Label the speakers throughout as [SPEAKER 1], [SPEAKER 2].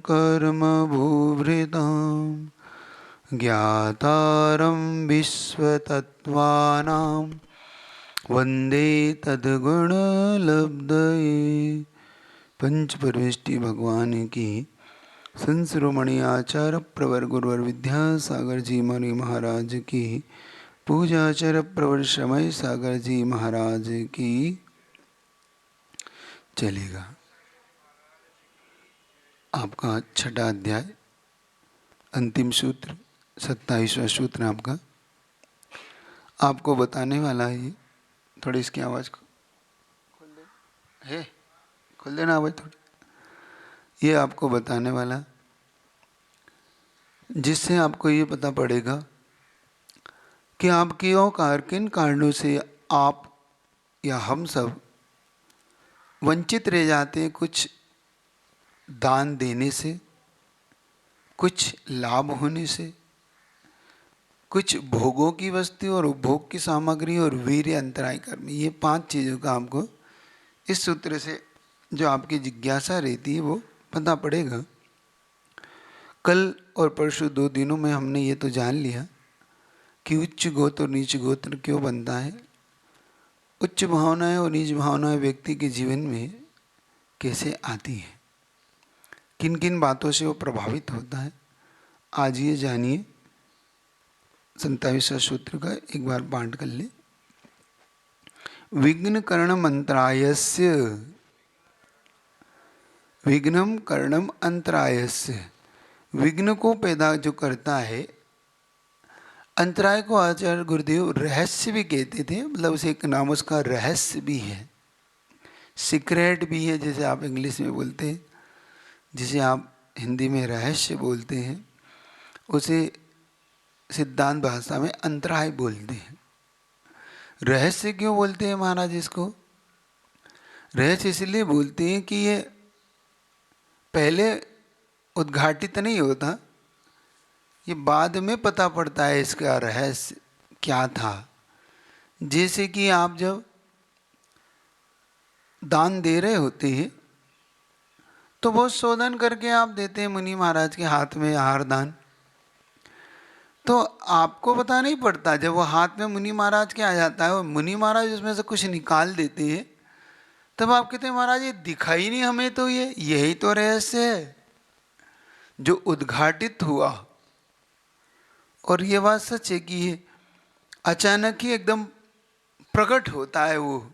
[SPEAKER 1] कर्म भूभृतां ज्ञातारं विश्वतत्त्वानां वन्दे तद्गुणलब्धये। पंच परमेष्टि भगवान की संशिरोमणि आचार्य प्रवर गुरुवर विद्यासागर जी मणि महाराज की पूजा आचार्य प्रवर समय सागर जी महाराज की। चलेगा आपका छठा अध्याय अंतिम सूत्र 27वां सूत्र आपका आपको बताने वाला है। ये थोड़ी इसकी आवाज़ को खोल दे है, खोल देना आवाज़ थोड़ी। ये आपको बताने वाला जिससे आपको ये पता पड़ेगा कि आपकी औकार किन कारणों से आप या हम सब वंचित रह जाते हैं कुछ दान देने से, कुछ लाभ होने से, कुछ भोगों की वस्तु और उपभोग की सामग्री और वीर्य अंतराय कर्म। ये 5 चीज़ों का आपको इस सूत्र से जो आपकी जिज्ञासा रहती है वो पता पड़ेगा। कल और परसों 2 दिनों में हमने ये तो जान लिया कि उच्च गोत्र और नीच गोत्र क्यों बनता है, उच्च भावनाएं और नीच भावनाएं व्यक्ति के जीवन में कैसे आती हैं, किन किन बातों से वो प्रभावित होता है। आज ये जानिए। 27वां सूत्र का एक बार पाठ कर ले। विघ्न करणम अंतरायस्य, विघ्नम करणम अंतरायस्य, विघ्न को पैदा जो करता है, अंतराय को आचार्य गुरुदेव रहस्य भी कहते थे। मतलब उसे एक नाम उसका रहस्य भी है, सीक्रेट भी है, जैसे आप इंग्लिश में बोलते हैं, जिसे आप हिंदी में रहस्य बोलते हैं, उसे सिद्धांत भाषा में अंतराय बोलते हैं। रहस्य क्यों बोलते हैं महाराज इसको? रहस्य इसलिए बोलते हैं कि ये पहले उद्घाटित नहीं होता, ये बाद में पता पड़ता है इसका रहस्य क्या था। जैसे कि आप जब दान दे रहे होते हैं तो बहुत शोधन करके आप देते हैं मुनि महाराज के हाथ में आहार दान, तो आपको पता नहीं पड़ता। जब वो हाथ में मुनि महाराज के आ जाता है और मुनि महाराज उसमें से कुछ निकाल देते हैं, तब आप कहते हैं महाराज ये दिखाई नहीं हमें, तो ये यही तो रहस्य है जो उद्घाटित हुआ। और ये बात सच है कि ये अचानक ही एकदम प्रकट होता है, वो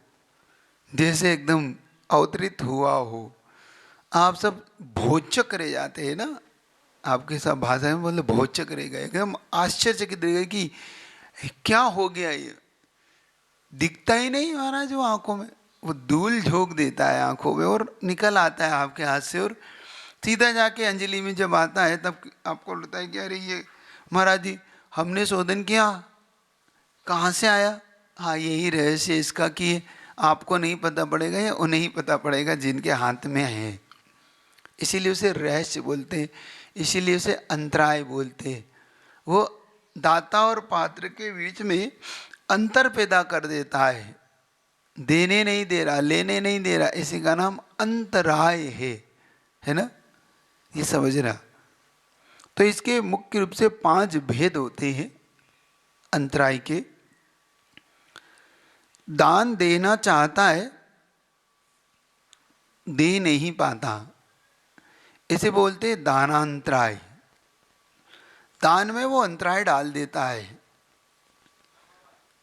[SPEAKER 1] जैसे एकदम अवतरित हुआ हो। आप सब भोचक रह जाते हैं ना, आपके सब भाषा में बोले भोचक रह गए, एकदम आश्चर्यचकित रह गए कि क्या हो गया, ये दिखता ही नहीं महाराज। वो आंखों में वो धूल झोंक देता है आंखों में और निकल आता है आपके हाथ से, और सीधा जाके अंजलि में जब आता है तब आपको लगता है कि अरे ये महाराज जी हमने शोधन किया, कहाँ से आया। हाँ यही रहस्य इसका कि आपको नहीं पता पड़ेगा या उन्हें ही पता पड़ेगा जिनके हाथ में है। इसीलिए उसे रहस्य बोलते हैं, इसीलिए उसे अंतराय बोलते हैं। वो दाता और पात्र के बीच में अंतर पैदा कर देता है, देने नहीं दे रहा, लेने नहीं दे रहा, इसी का नाम अंतराय है ना, ये समझ रहा। तो इसके मुख्य रूप से 5 भेद होते हैं अंतराय के। दान देना चाहता है, दे नहीं पाता, इसे बोलते हैं दानांतराय। दान में वो अंतराय डाल देता है,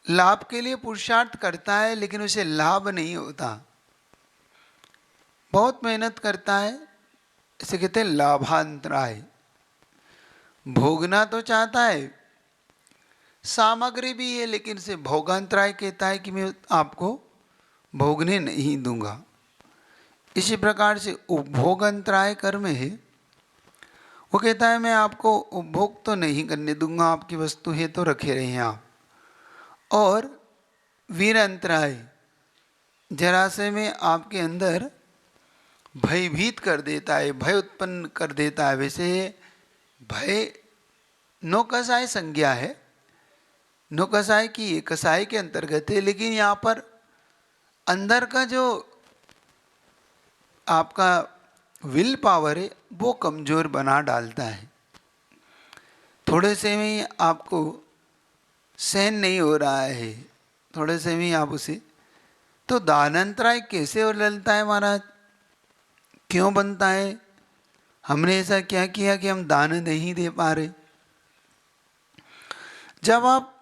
[SPEAKER 1] लाभ के लिए पुरुषार्थ करता है लेकिन उसे लाभ नहीं होता, बहुत मेहनत करता है, इसे कहते हैं लाभांतराय। भोगना तो चाहता है, सामग्री भी है, लेकिन इसे भोगांतराय कहता है कि मैं आपको भोगने नहीं दूंगा। इसी प्रकार से उपभोग अंतराय कर्म है, वो कहता है मैं आपको उपभोग तो नहीं करने दूंगा, आपकी वस्तु है तो रखे रहे आप। और वीर अंतराय, जरासे में आपके अंदर भयभीत कर देता है, भय उत्पन्न कर देता है। वैसे भय नौकसाय संज्ञा है, नौकसाय की ये कसाय के अंतर्गत है, लेकिन यहाँ पर अंदर का जो आपका विल पावर है वो कमज़ोर बना डालता है। थोड़े से में ही आपको सहन नहीं हो रहा है, थोड़े से में ही आप उसे, तो दानंतराय कैसे उलझता है महाराज, क्यों बनता है? हमने ऐसा क्या किया कि हम दान नहीं दे पा रहे? जब आप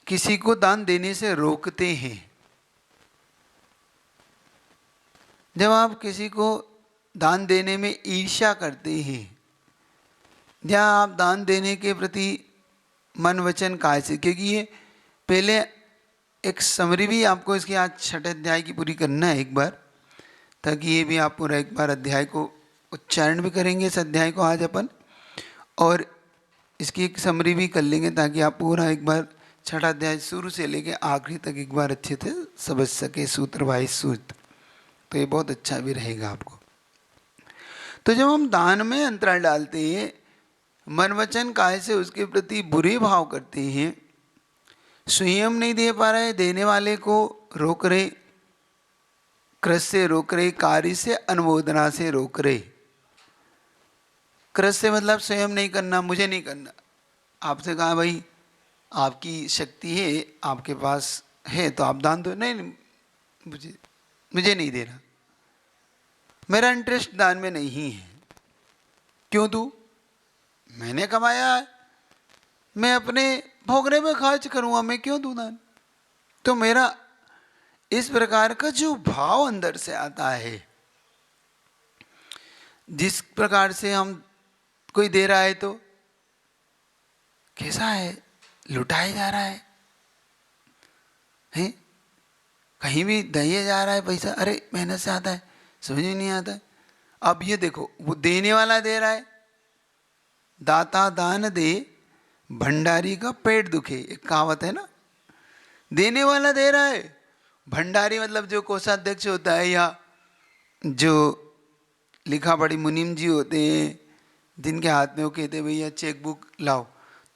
[SPEAKER 1] किसी को दान देने से रोकते हैं, जब आप किसी को दान देने में ईर्ष्या करते हैं, या आप दान देने के प्रति मन वचन काय से, क्योंकि ये पहले एक समरी भी आपको इसकी आज 6 अध्याय की पूरी करना है एक बार, ताकि ये भी आप पूरा एक बार अध्याय को उच्चारण भी करेंगे इस अध्याय को आज अपन, और इसकी एक समरी भी कर लेंगे ताकि आप पूरा एक बार 6 अध्याय शुरू से लेके आखिरी तक एक बार अच्छे से समझ सके सूत्र वाइज सूत्र, तो ये बहुत अच्छा भी रहेगा आपको। तो जब हम दान में अंतराल डालते हैं, मन वचन काय से उसके प्रति बुरे भाव करते हैं, स्वयं नहीं दे पा रहे, देने वाले को रोक रहे, कृष से रोक रहे, कार्य से अनुमोदना से रोक रहे। कृष से मतलब स्वयं नहीं करना, मुझे नहीं करना, आपसे कहा भाई आपकी शक्ति है, आपके पास है तो आप दान दो, नहीं, नहीं मुझे नहीं देना, मेरा इंटरेस्ट दान में नहीं है। क्यों दूँ? मैंने कमाया है, मैं अपने भोगने में खर्च करूँगा, मैं क्यों दूँ दान? तो मेरा इस प्रकार का जो भाव अंदर से आता है, जिस प्रकार से हम कोई दे रहा है तो कैसा है, लुटाया जा रहा है, हैं? कहीं भी दिया जा रहा है पैसा, अरे मेहनत से आता है, समझ में नहीं आता है। अब ये देखो, वो देने वाला दे रहा है, दाता दान दे भंडारी का पेट दुखे, एक कहावत है ना। देने वाला दे रहा है, भंडारी मतलब जो कोषाध्यक्ष होता है या जो लिखा पढ़ी मुनीम जी होते हैं, जिनके हाथ में वो कहते हैं भैया चेक बुक लाओ,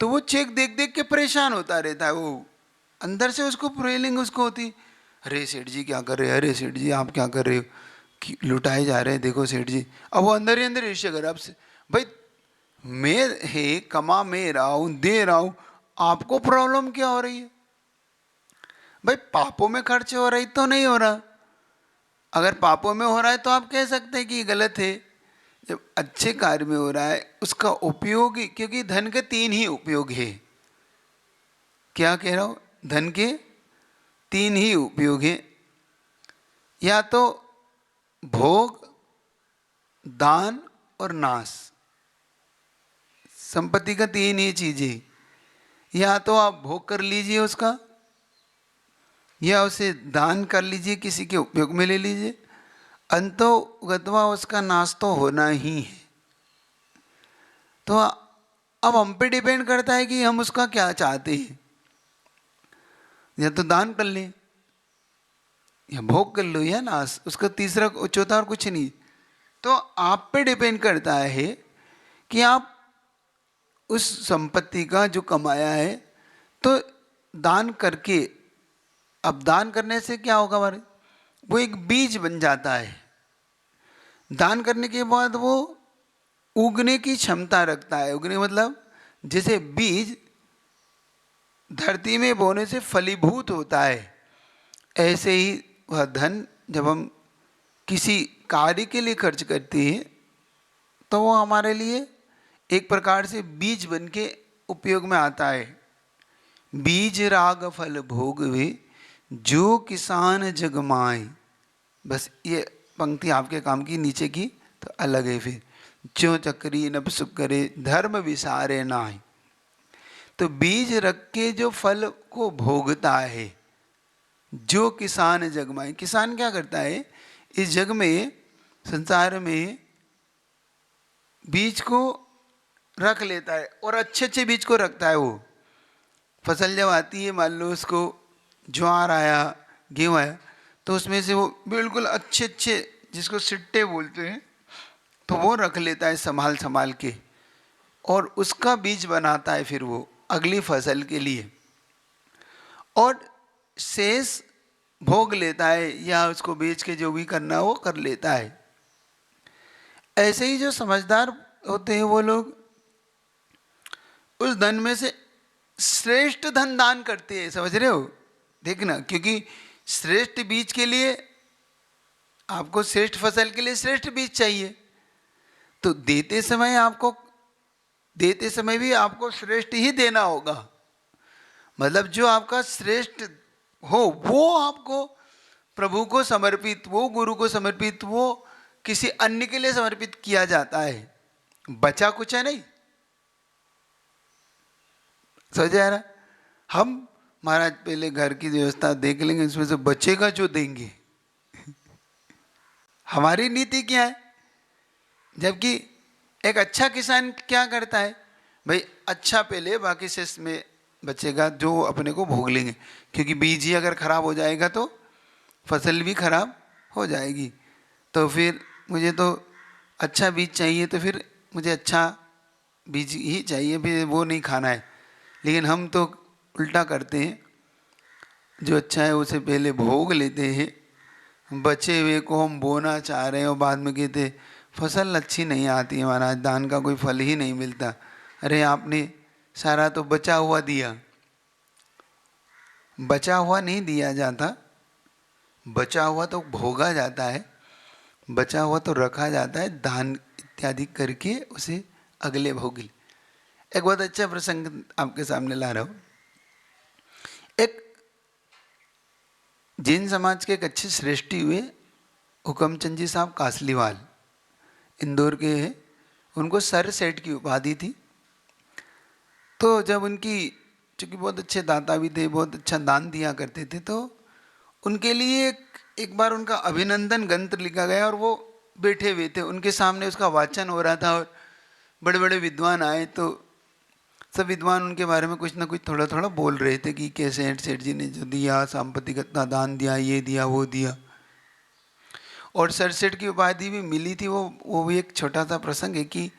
[SPEAKER 1] तो वो चेक देख देख के परेशान होता रहता है, वो अंदर से उसको फीलिंग उसको होती, अरे सेठ जी क्या कर रहे हैं, अरे सेठ जी आप क्या कर रहे हो, लुटाए जा रहे हैं, देखो सेठ जी। अब वो अंदर ही अंदर ईर्ष्या कर, आपसे भाई मैं है कमा मैं रहा हूँ, दे रहा हूँ, आपको प्रॉब्लम क्या हो रही है? भाई पापों में खर्च हो रही तो नहीं हो रहा, अगर पापों में हो रहा है तो आप कह सकते हैं कि गलत है, जब अच्छे कार्य में हो रहा है उसका उपयोग, क्योंकि धन के 3 ही उपयोग है। क्या कह रहा हूँ? धन के 3 ही उपयोग है, या तो भोग, दान और नाश। संपत्ति का 3 ही चीजें, या तो आप भोग कर लीजिए उसका, या उसे दान कर लीजिए, किसी के उपयोग में ले लीजिए, अंतोगत्वा उसका नाश तो होना ही है। तो अब हम पे डिपेंड करता है कि हम उसका क्या चाहते हैं, या तो दान कर लें, या भोग कर लो, या नाश, उसका तीसरा चौथा और कुछ नहीं। तो आप पे डिपेंड करता है कि आप उस संपत्ति का जो कमाया है तो दान करके, अब दान करने से क्या होगा हमारे, वो एक बीज बन जाता है, दान करने के बाद वो उगने की क्षमता रखता है। उगने मतलब जैसे बीज धरती में बोने से फलीभूत होता है, ऐसे ही वह धन जब हम किसी कार्य के लिए खर्च करते हैं तो वो हमारे लिए एक प्रकार से बीज बन के उपयोग में आता है। बीज राग फल भोग वे जो किसान जगमाए, बस ये पंक्ति आपके काम की, नीचे की तो अलग है। फिर जो चक्री नभ सुख करे धर्म विसारे नाहि, तो बीज रख के जो फल को भोगता है, जो किसान जगमाए। किसान क्या करता है, इस जग में संसार में बीज को रख लेता है, और अच्छे अच्छे बीज को रखता है। वो फसल जब आती है, मान लो उसको ज्वार आया, गेहूँ आया, तो उसमें से वो बिल्कुल अच्छे अच्छे, जिसको सिट्टे बोलते हैं, तो वो रख लेता है संभाल संभाल के, और उसका बीज बनाता है फिर वो अगली फसल के लिए, और शेष भोग लेता है, या उसको बेच के जो भी करना है वो कर लेता है। ऐसे ही जो समझदार होते हैं वो लोग उस धन में से श्रेष्ठ धन दान करते हैं, समझ रहे हो? देखना, क्योंकि श्रेष्ठ बीज के लिए आपको, श्रेष्ठ फसल के लिए श्रेष्ठ बीज चाहिए, तो देते समय भी आपको श्रेष्ठ ही देना होगा। मतलब जो आपका श्रेष्ठ हो वो आपको प्रभु को समर्पित, वो गुरु को समर्पित, वो किसी अन्य के लिए समर्पित किया जाता है, बचा कुछ है नहीं। समझ आ रहा? हम महाराज पहले घर की व्यवस्था देख लेंगे, इसमें से बचेगा जो देंगे। हमारी नीति क्या है? जबकि एक अच्छा किसान क्या करता है भाई, अच्छा पहले, बाकी से इसमें बचेगा जो अपने को भोग लेंगे, क्योंकि बीज ही अगर खराब हो जाएगा तो फसल भी खराब हो जाएगी। तो फिर मुझे तो अच्छा बीज चाहिए, तो फिर मुझे अच्छा बीज ही चाहिए, फिर वो नहीं खाना है। लेकिन हम तो उल्टा करते हैं, जो अच्छा है उसे पहले भोग लेते हैं, बचे हुए को हम बोना चाह रहे हैं और बाद में कहते फसल अच्छी नहीं आती है महाराज, दान का कोई फल ही नहीं मिलता। अरे आपने सारा तो बचा हुआ दिया। बचा हुआ नहीं दिया जाता, बचा हुआ तो भोगा जाता है, बचा हुआ तो रखा जाता है, दान इत्यादि करके उसे अगले भोग। एक बहुत अच्छा प्रसंग आपके सामने ला रहा हूँ। एक जैन समाज के एक अच्छे श्रेष्ठी हुए हुकमचंद जी साहब कासलीवाल, इंदौर के हैं। उनको सर सेठ की उपाधि थी। तो जब उनकी, चूँकि बहुत अच्छे दाता भी थे, बहुत अच्छा दान दिया करते थे, तो उनके लिए एक बार उनका अभिनंदन ग्रंथ लिखा गया और वो बैठे हुए थे, उनके सामने उसका वाचन हो रहा था और बड़े बड़े विद्वान आए, तो सब विद्वान उनके बारे में कुछ ना कुछ थोड़ा थोड़ा बोल रहे थे कि कैसे सेठ जी ने जो दिया, सांपत्तिक दान दिया, ये दिया, वो दिया, और सर सेठ की उपाधि भी मिली थी। वो भी एक छोटा सा प्रसंग है कि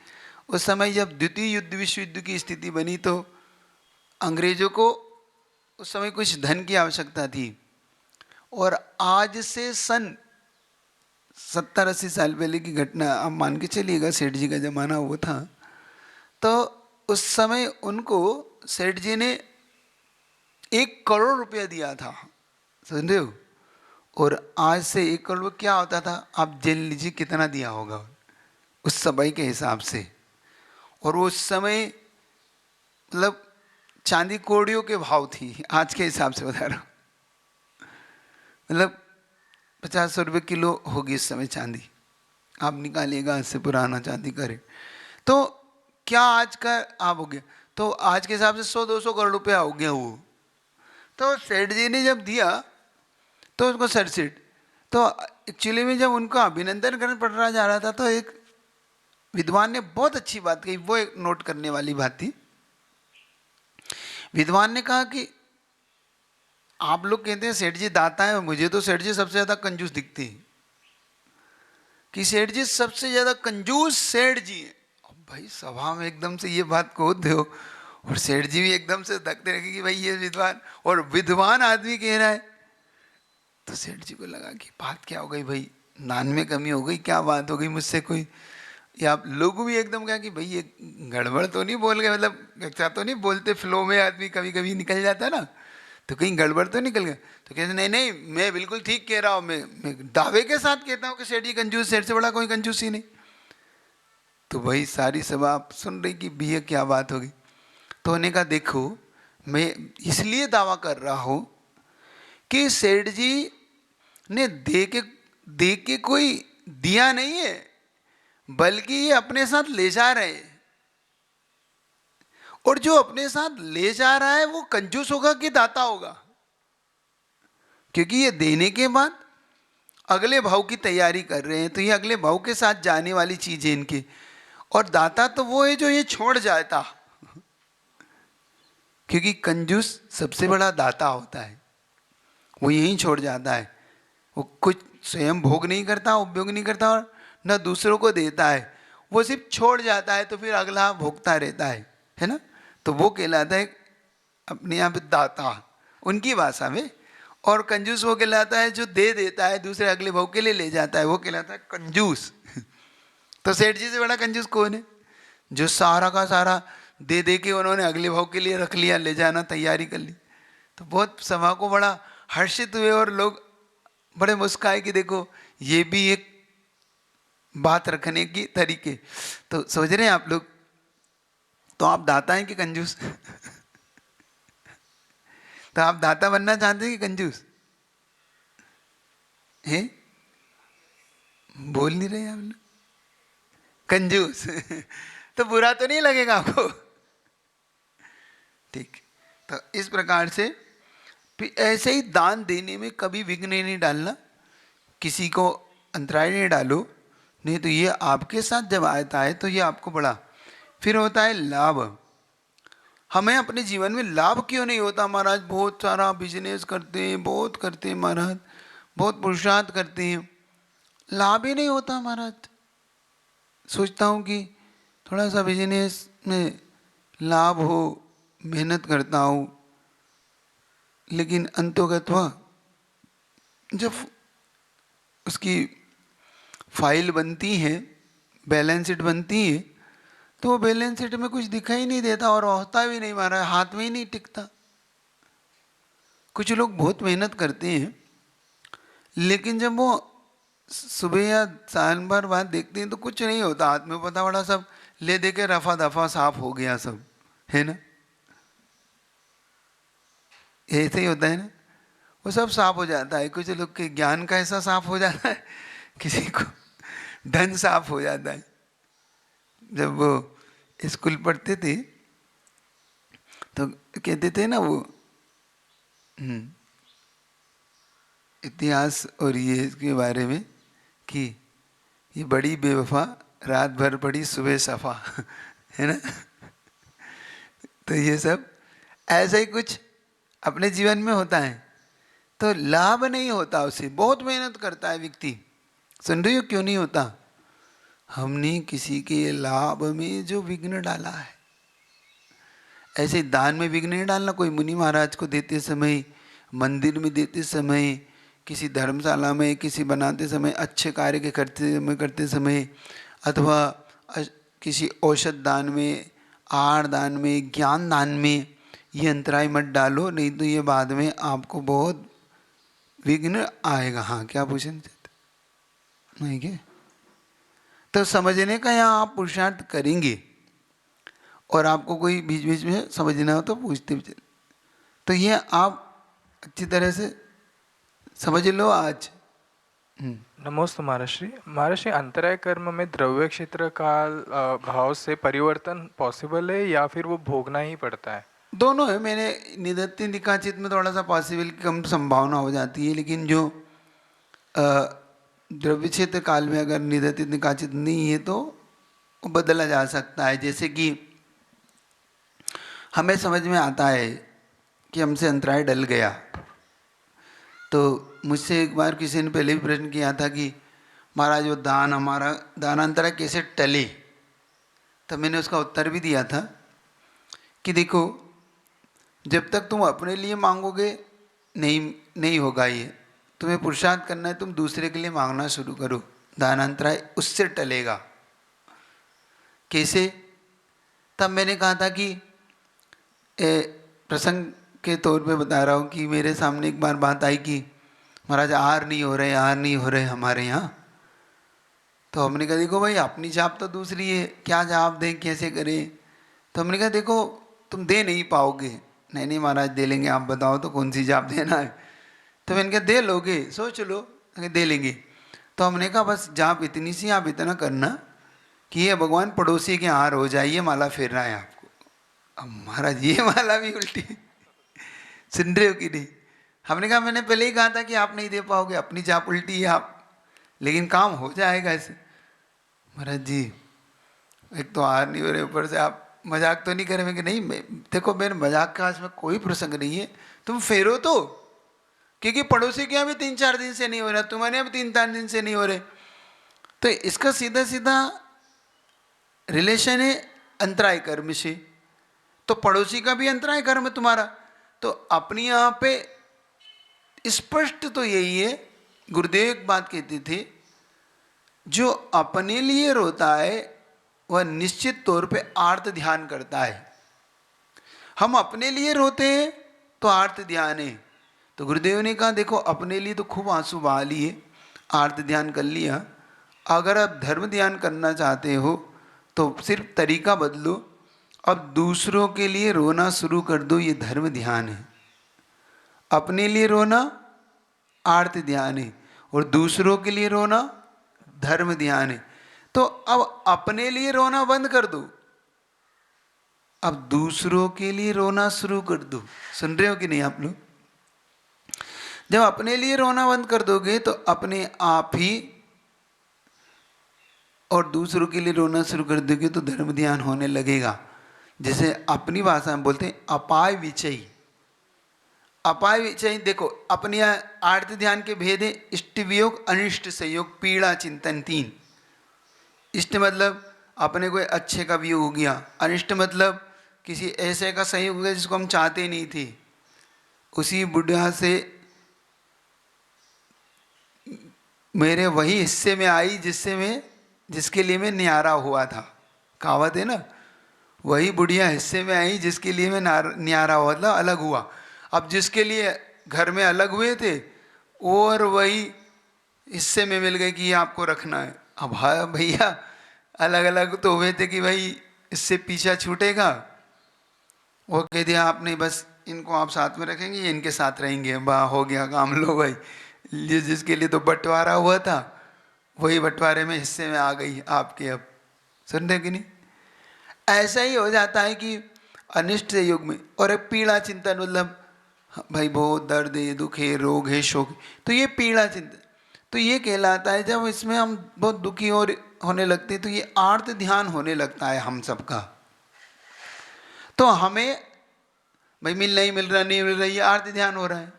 [SPEAKER 1] उस समय जब द्वितीय विश्व युद्ध की स्थिति बनी तो अंग्रेजों को उस समय कुछ धन की आवश्यकता थी, और आज से सन 70-80 साल पहले की घटना आप मान के चलिएगा, सेठ जी का जमाना वो था। तो उस समय उनको सेठ जी ने 1 करोड़ रुपया दिया था, समझ रहे हो? और आज से 1 करोड़ क्या होता था, आप जान लीजिए कितना दिया होगा उस समय के हिसाब से। और उस समय मतलब चांदी कौड़ियों के भाव थी, आज के हिसाब से बता रहा हूँ, मतलब 50 रुपये किलो होगी इस समय चांदी, आप निकालिएगा इससे पुराना चांदी का रेट। तो क्या आज का आप हो गया, तो आज के हिसाब से 100-200 करोड़ रुपया हो गया वो। तो सेठ जी ने जब दिया तो उसको सर सेठ, तो एक्चुअली में जब उनका अभिनंदन करने पड़ रहा जा रहा था, तो एक विद्वान ने बहुत अच्छी बात कही, वो एक नोट करने वाली बात थी। विद्वान ने कहा कि आप लोग कहते हैं सेठ जी दाता है, मुझे तो सेठ जी सबसे ज्यादा कंजूस दिखते हैं, कि सेठ जी सबसे ज्यादा कंजूस सेठ जी है। भाई सभा में एकदम से ये बात को दो, और सेठ जी भी एकदम से धकते रखे कि भाई ये विद्वान, और विद्वान आदमी कह रहा है। तो सेठ जी को लगा कि बात क्या हो गई भाई, नान में कमी हो गई, क्या बात हो गई मुझसे कोई, या आप लोग भी एकदम कहा कि भाई ये गड़बड़ तो नहीं बोल गए, मतलब अच्छा तो नहीं बोलते, फ्लो में आदमी कभी कभी निकल जाता है ना, तो कहीं गड़बड़ तो निकल गया। तो कहते नहीं नहीं, मैं बिल्कुल ठीक कह रहा हूँ, मैं दावे के साथ कहता हूँ कि सेठ जी कंजूस, सेठ से बड़ा कोई कंजूस ही नहीं। तो भाई सारी सभा आप सुन रही कि भैया क्या बात होगी। तो उन्होंने कहा देखो, मैं इसलिए दावा कर रहा हूँ कि सेठ जी ने दे के कोई दिया नहीं है, बल्कि ये अपने साथ ले जा रहे हैं, और जो अपने साथ ले जा रहा है वो कंजूस होगा कि दाता होगा, क्योंकि ये देने के बाद अगले भाव की तैयारी कर रहे हैं, तो ये अगले भाव के साथ जाने वाली चीज है इनकी। और दाता तो वो है जो ये छोड़ जाता, क्योंकि कंजूस सबसे बड़ा दाता होता है, वो यहीं छोड़ जाता है, वो कुछ स्वयं भोग नहीं करता, उपयोग नहीं करता, और न दूसरों को देता है, वो सिर्फ छोड़ जाता है, तो फिर अगला भोगता रहता है ना। तो वो कहलाता है अपने यहाँ पे दाता उनकी भाषा में, और कंजूस वो कहलाता है जो दे देता है, दूसरे अगले भाव के लिए ले जाता है, वो कहलाता है कंजूस। तो सेठ जी से बड़ा कंजूस कौन है? जो सारा का सारा दे दे के उन्होंने अगले भाव के लिए रख लिया, ले जाना तैयारी कर ली। तो बहुत सभा को बड़ा हर्षित हुए और लोग बड़े मुस्काए कि देखो ये भी एक बात रखने की तरीके। तो सोच रहे हैं आप लोग, तो आप दाता हैं कि कंजूस? तो आप दाता बनना चाहते हैं कि कंजूस हैं? बोल नहीं रहे आप लोग। कंजूस। तो बुरा तो नहीं लगेगा आपको? ठीक। तो इस प्रकार से ऐसे ही दान देने में कभी विघ्न नहीं डालना, किसी को अंतराय नहीं डालो, नहीं तो ये आपके साथ जब आता है तो ये आपको बड़ा फिर होता है लाभ। हमें अपने जीवन में लाभ क्यों नहीं होता महाराज? बहुत सारा बिजनेस करते हैं, बहुत करते हैं महाराज, बहुत पुरुषार्थ करते हैं, लाभ ही नहीं होता महाराज। सोचता हूँ कि थोड़ा सा बिजनेस में लाभ हो, मेहनत करता हूँ, लेकिन अंतोगत्वा जब उसकी फाइल बनती है, बैलेंस शीट बनती है, तो वो बैलेंस शीट में कुछ दिखाई नहीं देता और होता भी नहीं मारा, हाथ में ही नहीं टिकता। कुछ लोग बहुत मेहनत करते हैं, लेकिन जब वो सुबह या साल भर बाद देखते हैं तो कुछ नहीं होता हाथ में, पता बड़ा सब ले दे के रफा दफा साफ हो गया सब, है ना? ऐसे ही होता है ना, वो सब साफ हो जाता है। कुछ लोग के ज्ञान का ऐसा साफ हो जाता है, किसी को धन साफ हो जाता है। जब वो स्कूल पढ़ते थे तो कहते थे ना वो इतिहास और ये इसके बारे में कि ये बड़ी बेवफा रात भर पड़ी सुबह सफा, है ना? तो ये सब ऐसा ही कुछ अपने जीवन में होता है, तो लाभ नहीं होता उसे। बहुत मेहनत करता है व्यक्ति, सुन रही हो क्यों नहीं होता? हमने किसी के लाभ में जो विघ्न डाला है। ऐसे दान में विघ्न नहीं डालना। कोई मुनि महाराज को देते समय, मंदिर में देते समय, किसी धर्मशाला में किसी बनाते समय, अच्छे कार्य के करते समय, अथवा किसी औषध दान में, आहार दान में, ज्ञान दान में ये अंतराय मत डालो, नहीं तो ये बाद में आपको बहुत विघ्न आएगा। हाँ, क्या पूछना चाहते? नहीं क्या? तो समझने का यहाँ आप पुरुषार्थ करेंगे, और आपको कोई बीच बीच में समझना हो तो पूछते भी चले। तो ये आप अच्छी तरह से समझ लो आज।
[SPEAKER 2] नमोस्तु महर्षि। महर्षि, अंतराय कर्म में द्रव्य क्षेत्र काल भाव से परिवर्तन पॉसिबल है या फिर वो भोगना ही पड़ता है?
[SPEAKER 1] दोनों है। मैंने निदत्ति निकाचित में थोड़ा सा पॉसिबल की कम संभावना हो जाती है, लेकिन जो द्रव्य क्षेत्र काल में अगर निदत्ति निकाचित नहीं है तो वो बदला जा सकता है। जैसे कि हमें समझ में आता है कि हमसे अंतराय डल गया, तो मुझसे एक बार किसी ने पहले भी प्रश्न किया था कि महाराज वो दान, हमारा दानांतरा कैसे टले? तो मैंने उसका उत्तर भी दिया था कि देखो, जब तक तुम अपने लिए मांगोगे नहीं होगा ये। तुम्हें पुरुषार्थ करना है, तुम दूसरे के लिए मांगना शुरू करो, दानांतराय उससे टलेगा। कैसे? तब मैंने कहा था कि प्रसंग के तौर पे बता रहा हूँ कि मेरे सामने एक बार बात आई कि महाराज आहार नहीं हो रहे हमारे यहाँ। तो हमने कहा देखो भाई, अपनी जाप तो दूसरी है, क्या जाप दें, कैसे करें? तो हमने कहा देखो, तुम दे नहीं पाओगे। नहीं महाराज दे लेंगे, आप बताओ तो कौन सी जाप देना है? तो मैंने कहा दे लोगे, सोच लो, दे लेंगे। तो हमने कहा बस जाप इतनी सी, आप इतना करना कि ये भगवान पड़ोसी के हार हो जाइए, माला फेरना है आपको। अब महाराज ये माला भी उल्टी, सुन रहे हो कि नहीं? हमने कहा मैंने पहले ही कहा था कि आप नहीं दे पाओगे, अपनी जाप उल्टी है आप, लेकिन काम हो जाएगा ऐसे। महाराज जी एक तो हार नहीं हो रहे, ऊपर से आप मजाक तो नहीं करेंगे? नहीं, देखो मेरे मजाक का इसमें कोई प्रसंग नहीं है, तुम फेरो तो, क्योंकि पड़ोसी के यहाँ भी 3-4 दिन से नहीं हो रहा, तुम्हारे यहाँ भी 3-4 दिन से नहीं हो रहे। तो इसका सीधा सीधा रिलेशन है अंतराय कर्म से। तो पड़ोसी का भी अंतराय कर्म है तुम्हारा। तो अपनी यहाँ पे स्पष्ट तो यही है, गुरुदेव एक बात कहते थे जो अपने लिए रोता है वह निश्चित तौर पे आर्त ध्यान करता है। हम अपने लिए रोते हैं तो आर्त ध्यान है। तो गुरुदेव ने कहा देखो अपने लिए तो खूब आंसू बहा लिए, आर्त ध्यान कर लिया, अगर आप धर्म ध्यान करना चाहते हो तो सिर्फ तरीका बदलो, अब दूसरों के लिए रोना शुरू कर दो, ये धर्म ध्यान है। अपने लिए रोना आर्त ध्यान है और दूसरों के लिए रोना धर्म ध्यान है। तो अब अपने लिए रोना बंद कर दो, अब दूसरों के लिए रोना शुरू कर दो। सुन रहे हो कि नहीं आप लोग? जब अपने लिए रोना बंद कर दोगे तो अपने आप ही, और दूसरों के लिए रोना शुरू कर दोगे तो धर्म ध्यान होने लगेगा। जैसे अपनी भाषा में बोलते हैं अपाय विचयी। अपाय विचयी देखो अपनी आर्त ध्यान के भेद है इष्ट वियोग, अनिष्ट संयोग, पीड़ा चिंतन, तीन। इष्ट मतलब अपने कोई अच्छे का वियोग हो गया, अनिष्ट मतलब किसी ऐसे का संयोग हो गया जिसको हम चाहते नहीं थे, उसी बुढ़ा से मेरे वही हिस्से में आई जिसके लिए मैं न्यारा हुआ था। कहावत है ना, वही बुढ़िया हिस्से में आई जिसके लिए मैं न्यारा हुआ था, अलग हुआ। अब जिसके लिए घर में अलग हुए थे और वही हिस्से में मिल गए कि ये आपको रखना है। अब हाँ भैया अलग अलग तो हुए थे कि भाई इससे पीछा छूटेगा, वो कह दिया आपने बस इनको आप साथ में रखेंगे, ये इनके साथ रहेंगे, वाह हो गया काम। लो भाई जिसके लिए तो बंटवारा हुआ था वही बंटवारे में हिस्से में आ गई आपके। अब सुन रहे कि नहीं? ऐसा ही हो जाता है कि अनिष्ट से युग में। और एक पीड़ा चिंतन मतलब भाई बहुत दर्द है, दुख है, रोग है, शोक है, तो ये पीड़ा चिंतन तो ये कहलाता है जब इसमें हम बहुत दुखी और होने लगते हैं तो ये आर्त ध्यान होने लगता है हम सबका। तो हमें भाई नहीं मिल रहा, नहीं मिल रहा, ये आर्त ध्यान हो रहा है।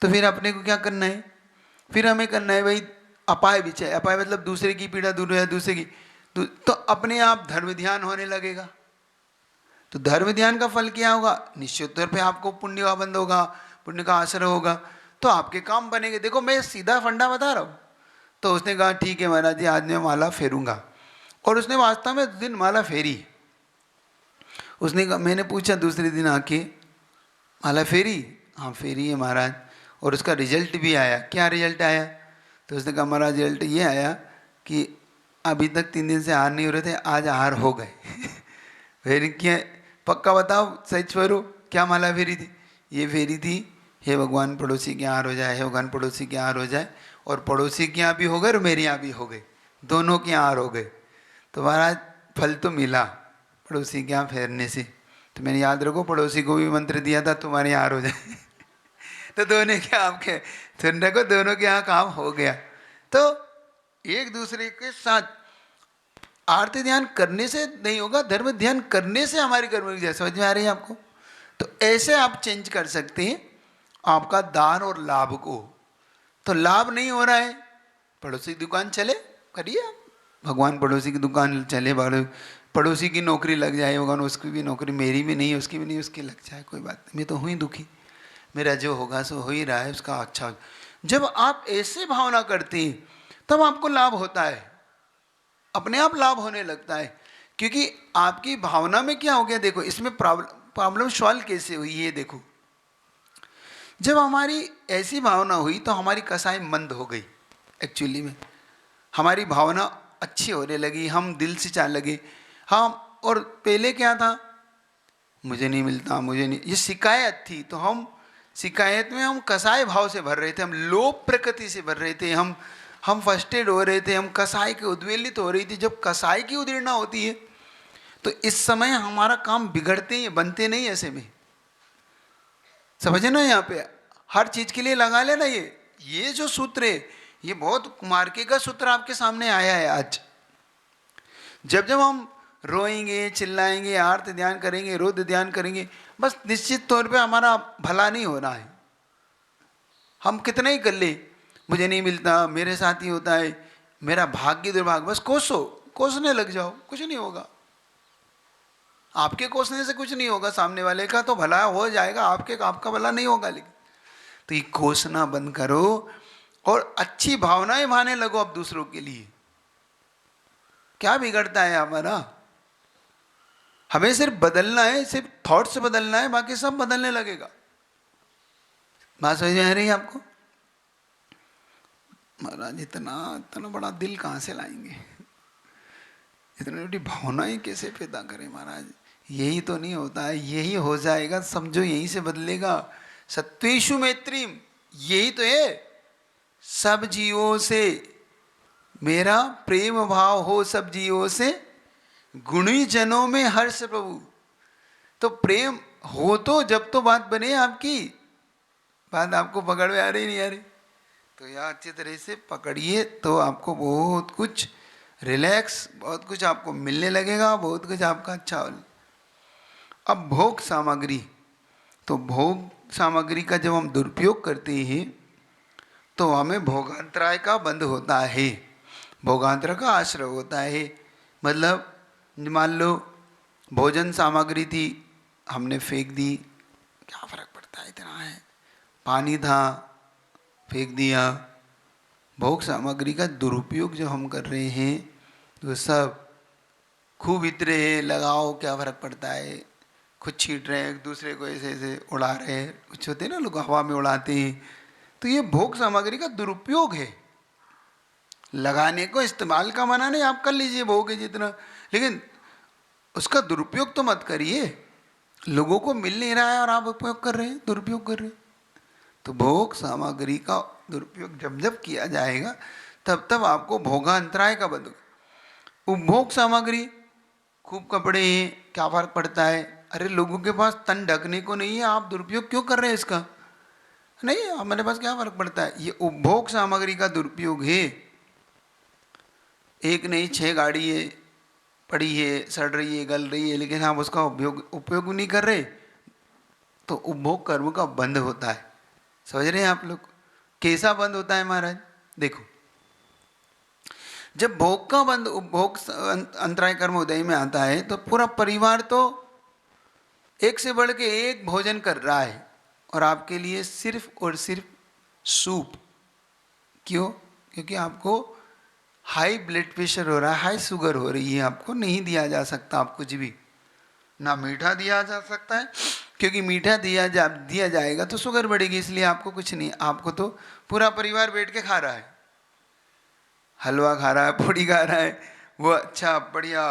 [SPEAKER 1] तो फिर अपने को क्या करना है? फिर हमें करना है भाई अपाय विचय। अपाय मतलब दूसरे की पीड़ा दूर है, दूसरे की तो अपने आप धर्म ध्यान होने लगेगा। तो धर्म ध्यान का फल क्या होगा? निश्चित तौर पे आपको पुण्य का बंध होगा, पुण्य का आश्रय होगा, तो आपके काम बनेंगे। देखो मैं सीधा फंडा बता रहा हूँ। तो उसने कहा ठीक है महाराज जी आज मैं माला फेरूंगा, और उसने वास्तव में उस दिन माला फेरी। उसने कहा, मैंने पूछा दूसरे दिन आके माला फेरी? हाँ फेरी है महाराज, और उसका रिजल्ट भी आया। क्या रिजल्ट आया? तो उसने कहा महाराज रिजल्ट ये आया कि अभी तक 3 दिन से हार नहीं हो रहे थे, आज हार हो गए। फिर क्या? पक्का बताओ, सच करो, क्या माला फेरी थी? ये फेरी थी हे भगवान पड़ोसी के हार हो जाए, हे भगवान पड़ोसी के हार हो जाए, और पड़ोसी के यहाँ भी हो गए और मेरे यहाँ भी हो गए, दोनों के हार हो गए। तो महाराज फल तो मिला पड़ोसी के यहाँ फेरने से। तो मैंने याद रखो पड़ोसी को भी मंत्र दिया था तुम्हारे यहाँ हार हो जाए। तो दोनों के आपके सुन रखो, दोनों के यहाँ काम हो गया। तो एक दूसरे के साथ आरती ध्यान करने से नहीं होगा, धर्म ध्यान करने से हमारी कर्म की समझ में आ रही है आपको? तो ऐसे आप चेंज कर सकते हैं आपका दान और लाभ को। तो लाभ नहीं हो रहा है, पड़ोसी की दुकान चले करिए आप, भगवान पड़ोसी की दुकान चले, पड़ोसी की नौकरी लग जाए, भगवान उसकी भी नौकरी, मेरी भी नहीं उसकी भी नहीं, उसकी लग जाए, कोई बात नहीं, मैं तो हुई दुखी, मेरा जो होगा सो हो ही रहा है, उसका अच्छा। जब आप ऐसे भावना करते हैं तब आपको लाभ होता है, अपने आप लाभ होने लगता है। क्योंकि आपकी भावना में क्या हो गया, देखो इसमें प्रॉब्लम सॉल्व कैसे हुई ये देखो। जब हमारी ऐसी भावना हुई तो हमारी कसाई मंद हो गई। एक्चुअली में हमारी भावना अच्छी होने लगी, हम दिल से चाहने लगे। हम और पहले क्या था, मुझे नहीं मिलता, मुझे नहीं, ये शिकायत थी। तो हम शिकायत में हम कसाई भाव से भर रहे थे, हम लोभ प्रकृति से भर रहे थे, हम फर्स्टेड हो रहे थे, हम कसाई के उद्वेलित हो रही थी। जब कसाई की उद्दीर्णा होती है तो इस समय हमारा काम बिगड़ते हैं, बनते नहीं ऐसे में। समझे ना? यहाँ पे हर चीज के लिए लगा लेना ये जो सूत्र है, ये बहुत मार्के का सूत्र आपके सामने आया है आज। जब जब हम रोएंगे, चिल्लाएंगे, आर्त ध्यान करेंगे, रुद्र ध्यान करेंगे, बस निश्चित तौर पे हमारा भला नहीं होना है। हम कितना ही कर ले, मुझे नहीं मिलता, मेरे साथ ही होता है, मेरा भाग्य दुर्भाग्य, बस कोसने लग जाओ, कुछ नहीं होगा। आपके कोसने से कुछ नहीं होगा, सामने वाले का तो भला हो जाएगा, आपका भला नहीं होगा। लेकिन तो ये कोसना बंद करो और अच्छी भावनाएं भाने लगो अब दूसरों के लिए। क्या बिगड़ता है हमारा? हमें सिर्फ बदलना है, सिर्फ थॉट से बदलना है, बाकी सब बदलने लगेगा। बात समझ में आ रही है आपको? महाराज इतना इतना बड़ा दिल कहाँ से लाएंगे, इतनी बड़ी भावनाएं कैसे पैदा करें महाराज? यही तो नहीं होता है, यही हो जाएगा समझो, यहीं से बदलेगा। सत्वेषु मैत्रीम, यही तो है, सब जीवों से मेरा प्रेम भाव हो, सब जीवों से गुणी जनों में हर्ष प्रभु। तो प्रेम हो तो जब तो बात बने आपकी। बात आपको पकड़ में आ रही नहीं आ रही? तो यह अच्छी तरह से पकड़िए तो आपको बहुत कुछ रिलैक्स, बहुत कुछ आपको मिलने लगेगा, बहुत कुछ आपका अच्छा हो। अब भोग सामग्री, तो भोग सामग्री का जब हम दुरुपयोग करते हैं तो हमें भोगांतराय का बंध होता है, भोगांतर का आश्रय होता है। मतलब मान लो भोजन सामग्री थी, हमने फेंक दी, क्या फर्क पड़ता है, इतना है। पानी था, फेंक दिया। भोग सामग्री का दुरुपयोग जो हम कर रहे हैं तो सब खूब इतरे लगाओ, क्या फर्क पड़ता है। खुद छीट रहे हैं, दूसरे को ऐसे ऐसे उड़ा रहे हैं, कुछ होते हैं ना लोग हवा में उड़ाते हैं। तो ये भोग सामग्री का दुरुपयोग है। लगाने को इस्तेमाल का मना नहीं, आप कर लीजिए भोग है जितना, लेकिन उसका दुरुपयोग तो मत करिए। लोगों को मिल नहीं रहा है और आप उपयोग कर रहे हैं, दुरुपयोग कर रहे हैं। तो भोग सामग्री का दुरुपयोग जब जब किया जाएगा तब तब आपको भोगांतराय का बंध। उपभोग सामग्री, खूब कपड़े हैं, क्या फर्क पड़ता है। अरे लोगों के पास तन ढकने को नहीं है, आप दुरुपयोग क्यों कर रहे हैं इसका? नहीं, हमारे पास क्या फर्क पड़ता है। ये उपभोग सामग्री का दुरुपयोग है। एक नहीं 6 गाड़ी है, पड़ी है, सड़ रही है, गल रही है, लेकिन आप उसका उपयोग नहीं कर रहे, तो उपभोग कर्म का बंध होता है। समझ रहे हैं आप लोग? कैसा बंद होता है महाराज? देखो, जब भोग का बंद, उपभोग अंतराय कर्म उदय में आता है तो पूरा परिवार तो एक से बढ़ के एक भोजन कर रहा है और आपके लिए सिर्फ और सिर्फ सूप। क्यों? क्योंकि आपको हाई ब्लड प्रेशर हो रहा है, हाई शुगर हो रही है, आपको नहीं दिया जा सकता आप कुछ भी, ना मीठा दिया जा सकता है, क्योंकि मीठा दिया जाएगा तो शुगर बढ़ेगी, इसलिए आपको कुछ नहीं। आपको तो पूरा परिवार बैठ के खा रहा है, हलवा खा रहा है, पूड़ी खा रहा है, वो अच्छा बढ़िया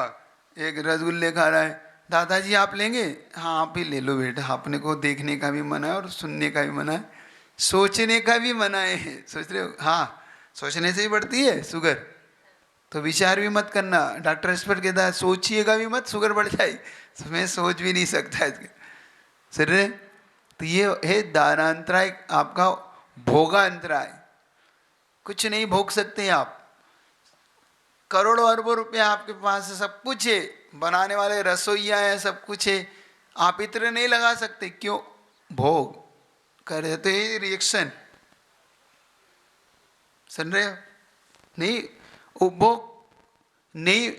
[SPEAKER 1] एक रसगुल्ले खा रहा है। दादाजी आप लेंगे? हाँ आप ही ले लो बेटा, अपने को देखने का भी मना है और सुनने का भी मना है, सोचने का भी मना है। सोच रहे हो? हाँ, सोचने से ही बढ़ती है शुगर, तो विचार भी मत करना। डॉक्टर एक्सपर्ट कहता है सोचिएगा भी मत, शुगर बढ़ जाएगी। तो मैं सोच भी नहीं सकता इसके। सर रे, तो ये है दारांतराय, आपका भोगांतराय। कुछ नहीं भोग सकते आप, करोड़ों अरबों रुपया आपके पास है, सब कुछ है, बनाने वाले रसोइया है, सब कुछ है, आप इतने नहीं लगा सकते। क्यों? भोग कर रहे तो ये रिएक्शन, सुन रहे हो? नहीं, उपभोग नहीं।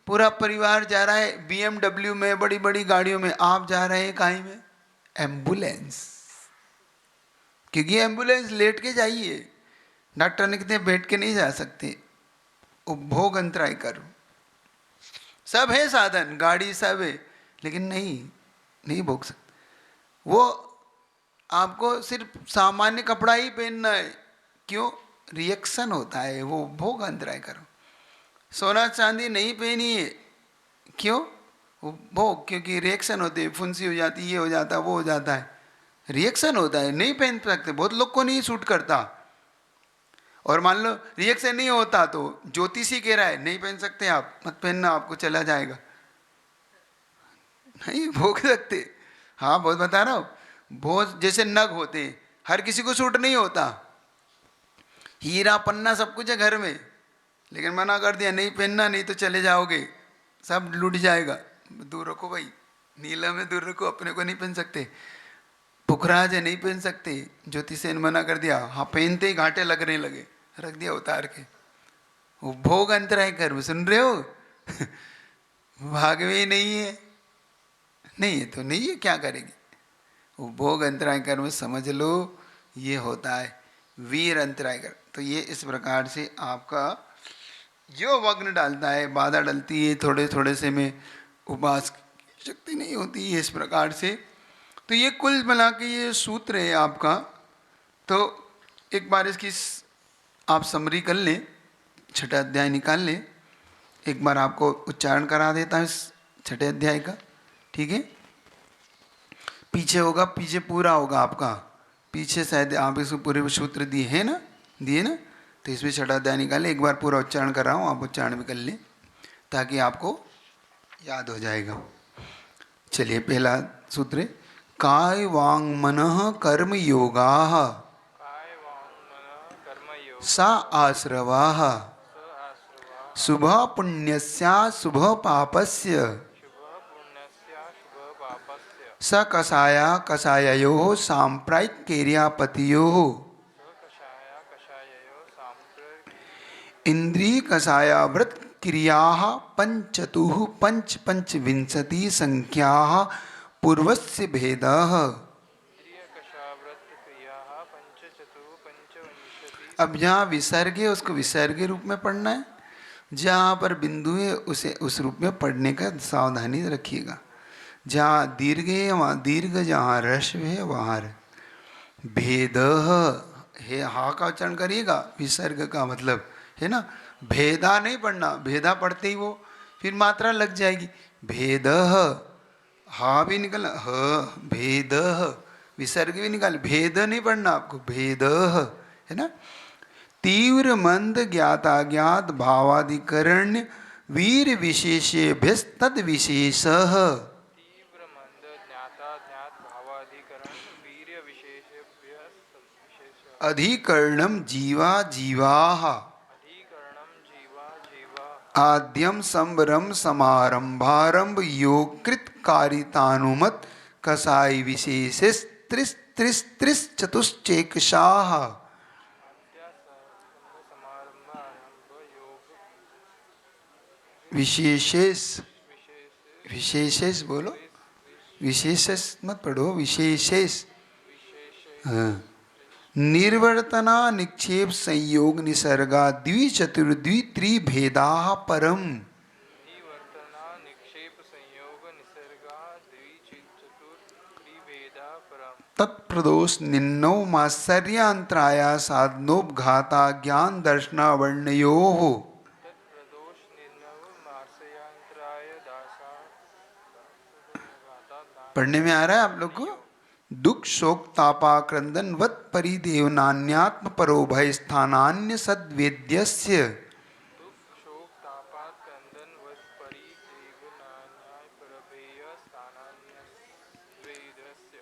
[SPEAKER 1] पूरा परिवार जा रहा है BMW में, बड़ी बड़ी गाड़ियों में, आप जा रहे हैं काहे में? एम्बुलेंस। क्योंकि एम्बुलेंस लेट के जाइए, डॉक्टर ने कहते बैठ के नहीं जा सकते। उपभोग अंतराय करो, सब है साधन, गाड़ी सब है, लेकिन नहीं भोग सकते। वो आपको सिर्फ सामान्य कपड़ा ही पहनना है। क्यों? रिएक्शन होता है, वो भोग अंतराय करो। सोना चांदी नहीं पहनी है, क्यों? भोग, क्योंकि रिएक्शन होते हैं, फुंसी हो जाती है, ये हो जाता है, वो हो जाता है, रिएक्शन होता है, नहीं पहन सकते। बहुत लोग को नहीं सूट करता। और मान लो रिएक्शन नहीं होता तो ज्योतिषी कह रहा है नहीं पहन सकते, आप मत पहनना, आपको चला जाएगा, नहीं भोग सकते। हाँ बहुत बता रहा हूँ, बहुत जैसे नग होते हैं, हर किसी को सूट नहीं होता। हीरा पन्ना सब कुछ है घर में, लेकिन मना कर दिया नहीं पहनना, नहीं तो चले जाओगे, सब लूट जाएगा, दूर रखो भाई, नीला में दूर रखो, अपने को नहीं पहन सकते। पुखराज है नहीं पहन सकते, ज्योतिषी ने मना कर दिया। हाँ पहनते ही घाटे लगने लगे, रख दिया उतार के। वो भोग अंतराय कर्म, सुन रहे हो? भाग में ही नहीं है, नहीं है तो नहीं है, क्या करेगी? वो भोग अंतराय कर्म समझ लो, ये होता है वीर अंतराय कर्म। तो ये इस प्रकार से आपका जो वग्न डालता है, बाधा डलती है, थोड़े थोड़े से में उपास शक्ति नहीं होती है, इस प्रकार से। तो ये कुल मिला के ये सूत्र है आपका। तो एक बार इसकी आप समरी कर लें, छठा अध्याय निकाल लें। एक बार आपको उच्चारण करा देता हूँ इस छठे अध्याय का, ठीक है। पीछे होगा, पीछे पूरा होगा आपका, पीछे शायद आप इसको पूरे सूत्र दिए हैं ना, दिए ना। तो इसमें छठा अध्याय निकालें, एक बार पूरा उच्चारण कर रहा हूँ, आप उच्चारण भी कर लें ताकि आपको याद हो जाएगा। चलिए, पहला सूत्र है, काय वांग मनः कर्म योगाः सा आश्रवाः शुभ पुण्यस्य शुभ पापस्य स कषाया कषाययोः सांप्रैक्येर्यापतियोः इंद्रिय कषायावृत क्रियाः पंचतुः पंच पंचविंशति संख्याः पूर्वस्य भेदः। अब जहाँ विसर्ग है उसको विसर्ग रूप में पढ़ना है, जहाँ पर बिंदु है उसे उस रूप में पढ़ने का सावधानी रखिएगा। जहाँ दीर्घ है वहाँ दीर्घ, जहाँ ह्रस्व है वहाँ भेदः है, हा का उच्चारण करिएगा, विसर्ग का मतलब है ना। भेदा नहीं पढ़ना, भेदा पढ़ते ही वो फिर मात्रा लग जाएगी। भेदः, हा भी निकल, ह भेदः, विसर्ग भी निकाल, भेद नहीं पढ़ना आपको, भेदः है ना। तीव्र मंद ज्ञाताज्ञात भावाधिकरण वीर विशेषेभ्यस्तद विशेषः। अधिकरणम जीवा जीवाः आद्यम संवरम समारंभारंभ योगकृत कारितानुमत कसाई विशेषेस त्रिस त्रिस त्रिस चतुश्चेकशाः। विशेषेस, विशेषेस बोलो, विशेषेस मत पढ़ो, विशेषेस। हाँ। निर्वर्तना निक्षेप संयोग निसर्गा द्विचतुर्द्वि त्रिभेदा परम। तत्प्रदोष निन्नौ मात्सर्यांतराया साधनोपघाता ज्ञान दर्शनावर्णयोः। पढ़ने में आ रहा है आप लोग को? दुख शोक तापा क्रंदन वत परिदेव नान्यात्म परो भय स्थानान्य सद्वेद्यस्य।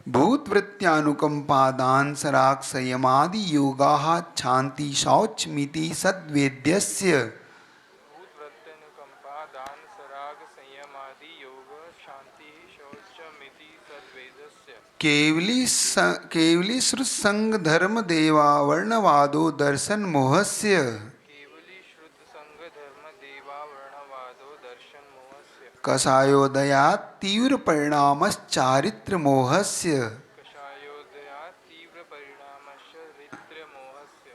[SPEAKER 1] भूतवृत्त्यानुकंपादान सराग संयमादि योगाः शांति शौचमिति सद्वेद्यस्य। केवली श्रुतसंग धर्म देवा वर्णवादो दर्शन मोहस्य। कषायोदयात् तीव्र परिणामश्चारित्र मोहस्य।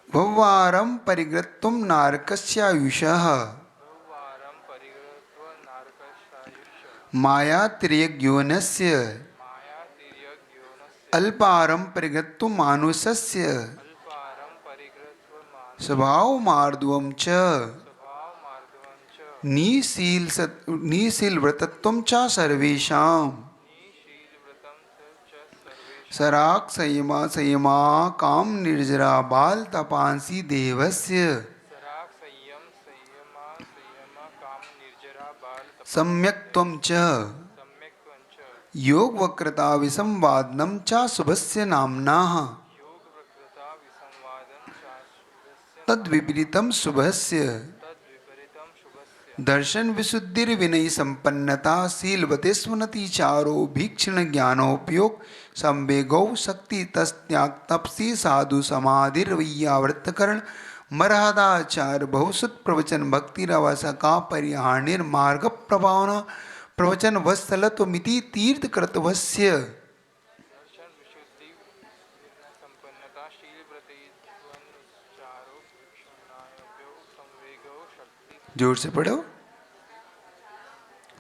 [SPEAKER 1] भववारं परिग्रत्वं नारकस्यायुषः। मायातिर्यज्ञोनस्य अल्पारं परिग्रत्वं मानुषस्य। स्वभाव मार्दवं च निशील व्रतत्वं च सर्वेषां। सराग संयमा संयमा काम निर्जरा बाल तपांसी देवस्य। सम्यक्त्वं च योग वक्रता विसंवादनम च शुभस्य नाम्नाः। तद विपरीतम शुभस्य। दर्शन विशुद्धिर विनय संपन्नता शीलवते स्मृति चारो भीक्षण ज्ञानोपयोग संवेगौ शक्ति तस्त्याग तपसी साधु समाधिर वैयावृत्तकरण मरहदाचार बहुसुत प्रवचन भक्ति रवसका परिहानिर मार्ग प्रभावना प्रवचन वत्सलत्वमिति तीर्थ कृतवस्य। जोर से पढ़ो,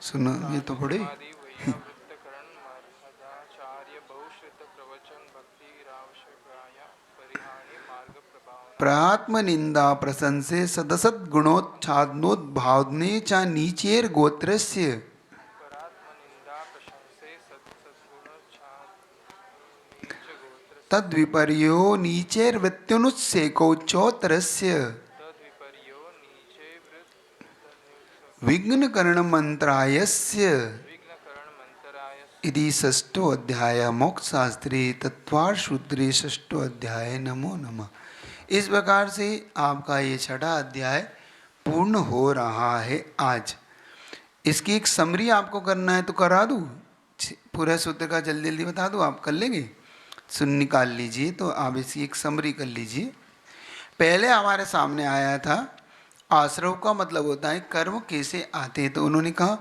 [SPEAKER 1] सुनो ये तो पढ़े।
[SPEAKER 2] आदि वैयावृत्तकरण मर्यादाचार्य बहुश्रुत प्रवचन भक्ति रावशकाय परिहानि मार्ग प्रभावना
[SPEAKER 1] प्रात्म निंदा प्रशंसे सदसद गुणोच्छादनोद्भावने च नीचेर गोत्रस्य
[SPEAKER 2] परात्म निंदा प्रशंसे सत्सद्गुणोच्छाद गोत्र
[SPEAKER 1] तद्विपर्यो नीचेर वृत्त्युनुत्सेकौच्चोत्तरस्य
[SPEAKER 2] तद विपर्यो नीचे
[SPEAKER 1] विघ्न करण मंत्रायस्य
[SPEAKER 2] विघ्न करण मंतराय
[SPEAKER 1] इति षष्ठो अध्याय मोक्ष शास्त्री तत्वार सूत्रे षष्ठो अध्याय नमो नमः। इस प्रकार से आपका ये छठा अध्याय पूर्ण हो रहा है आज। इसकी एक समरी आपको करना है तो करा दूँ, पूरा सूत्र का जल्दी जल्दी बता दूँ, आप कर लेंगे? सुन निकाल लीजिए, तो आप इसकी एक समरी कर लीजिए। पहले हमारे सामने आया था आश्रव का मतलब होता है कर्म कैसे आते हैं, तो उन्होंने कहा